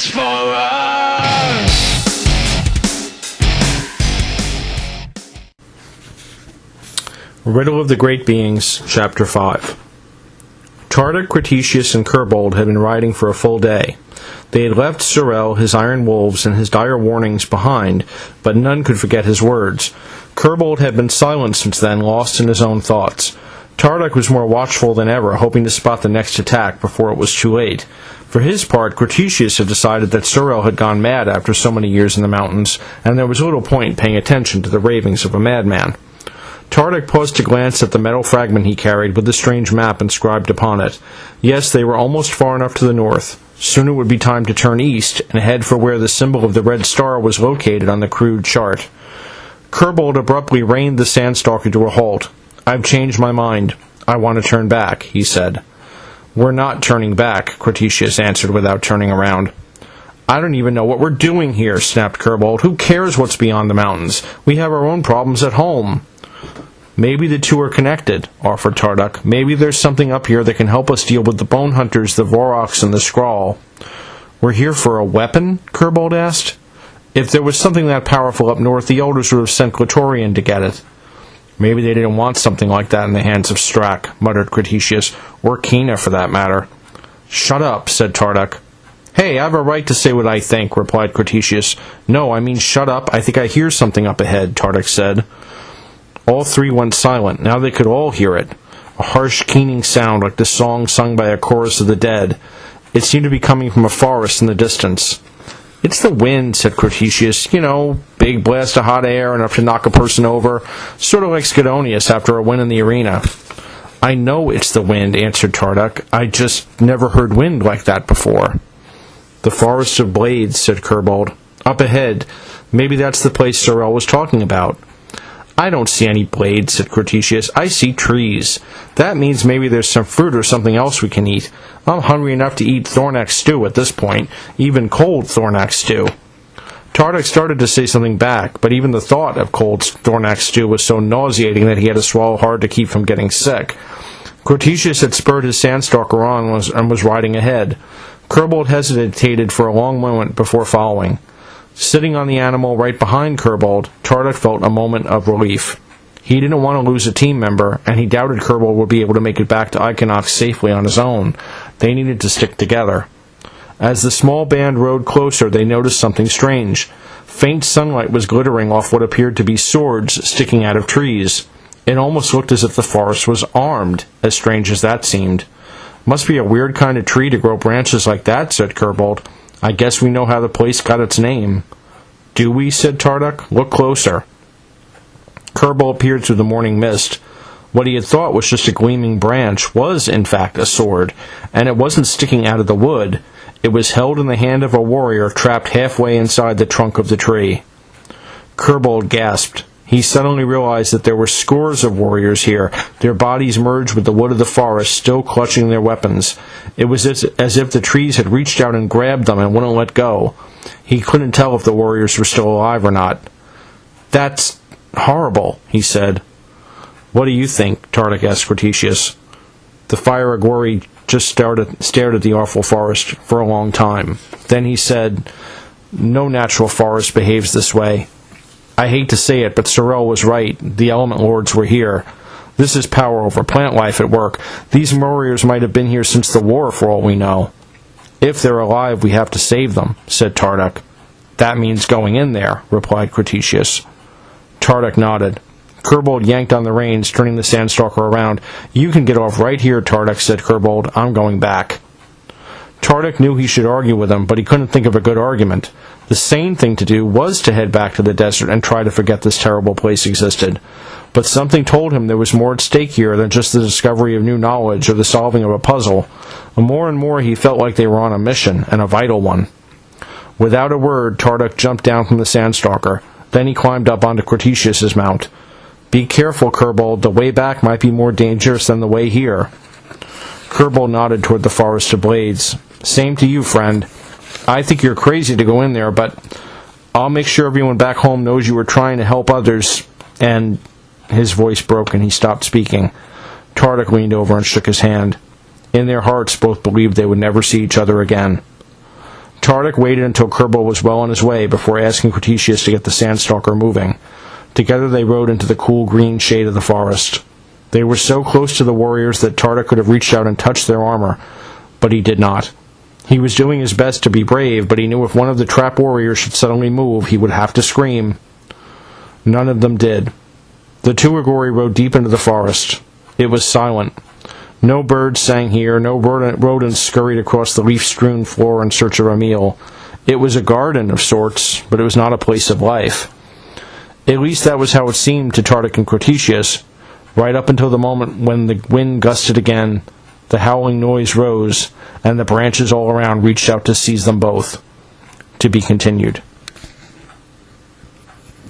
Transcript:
Transformer! Riddle of the Great Beings, Chapter 5. Tardik, Cretaceous, and Kerbold had been riding for a full day. They had left Sorel, his iron wolves, and his dire warnings behind, but none could forget his words. Kerbold had been silent since then, lost in his own thoughts. Tardik was more watchful than ever, hoping to spot the next attack before it was too late. For his part, Cretaceous had decided that Sorel had gone mad after so many years in the mountains, and there was little point in paying attention to the ravings of a madman. Tardik paused to glance at the metal fragment he carried with the strange map inscribed upon it. Yes, they were almost far enough to the north. Soon it would be time to turn east and head for where the symbol of the red star was located on the crude chart. Kerbold abruptly reined the Sandstalker to a halt. "I've changed my mind. I want to turn back," he said. "We're not turning back," Cretaceous answered without turning around. "I don't even know what we're doing here," snapped Kerbold. "Who cares what's beyond the mountains? We have our own problems at home." "Maybe the two are connected," offered Tardik. "Maybe there's something up here that can help us deal with the Bone Hunters, the Voroks, and the Skrull." "We're here for a weapon?" Kerbold asked. "If there was something that powerful up north, the Elders would have sent Glatorian to get it." "Maybe they didn't want something like that in the hands of Strack," muttered Cretaceous, "or Kina, for that matter." "Shut up," said Tardik. "Hey, I have a right to say what I think," replied Cretaceous. "No, I mean shut up. I think I hear something up ahead," Tardik said. All three went silent. Now they could all hear it. A harsh, keening sound like the song sung by a chorus of the dead. It seemed to be coming from a forest in the distance. "It's the wind," said Cretaceous. "You know, big blast of hot air enough to knock a person over. Sort of like Skidonius after a win in the arena." "I know it's the wind," answered Tardik. "I just never heard wind like that before." "The Forest of Blades," said Kerbold. "Up ahead. Maybe that's the place Sorel was talking about." "I don't see any blades," said Cretaceous. "I see trees. That means maybe there's some fruit or something else we can eat. I'm hungry enough to eat Thornax stew at this point, even cold Thornax stew." Tardik started to say something back, but even the thought of cold Thornax stew was so nauseating that he had to swallow hard to keep from getting sick. Cretaceous had spurred his Sandstalker on and was riding ahead. Kerbold hesitated for a long moment before following. Sitting on the animal right behind Kerbold, Tardik felt a moment of relief. He didn't want to lose a team member, and he doubted Kerbold would be able to make it back to Equinox safely on his own. They needed to stick together. As the small band rode closer, they noticed something strange. Faint sunlight was glittering off what appeared to be swords sticking out of trees. It almost looked as if the forest was armed, as strange as that seemed. "Must be a weird kind of tree to grow branches like that," said Kerbold. "I guess we know how the place got its name." "Do we?" said Tardik. "Look closer." Kerbold peered through the morning mist. What he had thought was just a gleaming branch was, in fact, a sword, and it wasn't sticking out of the wood. It was held in the hand of a warrior trapped halfway inside the trunk of the tree. Kerbold gasped. He suddenly realized that there were scores of warriors here, their bodies merged with the wood of the forest, still clutching their weapons. It was as if the trees had reached out and grabbed them and wouldn't let go. He couldn't tell if the warriors were still alive or not. "That's horrible," he said. "What do you think?" Tardik asked Cretaceous. The fire Agori just stared at the awful forest for a long time. Then he said, "No natural forest behaves this way. I hate to say it, but Sorel was right. The Element Lords were here. This is power over plant life at work. These warriors might have been here since the war, for all we know." "If they're alive, we have to save them," said Tardik. "That means going in there," replied Cretaceous. Tardik nodded. Kerbold yanked on the reins, turning the Sandstalker around. "You can get off right here, Tardik," said Kerbold. "I'm going back." Tardik knew he should argue with him, but he couldn't think of a good argument. The sane thing to do was to head back to the desert and try to forget this terrible place existed. But something told him there was more at stake here than just the discovery of new knowledge or the solving of a puzzle. More and more he felt like they were on a mission, and a vital one. Without a word, Tardik jumped down from the Sandstalker. Then he climbed up onto Cretaceous's mount. "Be careful, Kerbold. The way back might be more dangerous than the way here." Kerbold nodded toward the Forest of Blades. "Same to you, friend. I think you're crazy to go in there, but I'll make sure everyone back home knows you were trying to help others, and..." His voice broke and he stopped speaking. Tardik leaned over and shook his hand. In their hearts, both believed they would never see each other again. Tardik waited until Kerbal was well on his way before asking Creticius to get the Sandstalker moving. Together they rode into the cool green shade of the forest. They were so close to the warriors that Tardik could have reached out and touched their armor, but he did not. He was doing his best to be brave, but he knew if one of the trap warriors should suddenly move, he would have to scream. None of them did. The two Agori rode deep into the forest. It was silent. No birds sang here, no rodents scurried across the leaf-strewn floor in search of a meal. It was a garden of sorts, but it was not a place of life. At least that was how it seemed to Tardik and Creticius, right up until the moment when the wind gusted again, the howling noise rose, and the branches all around reached out to seize them both. To be continued.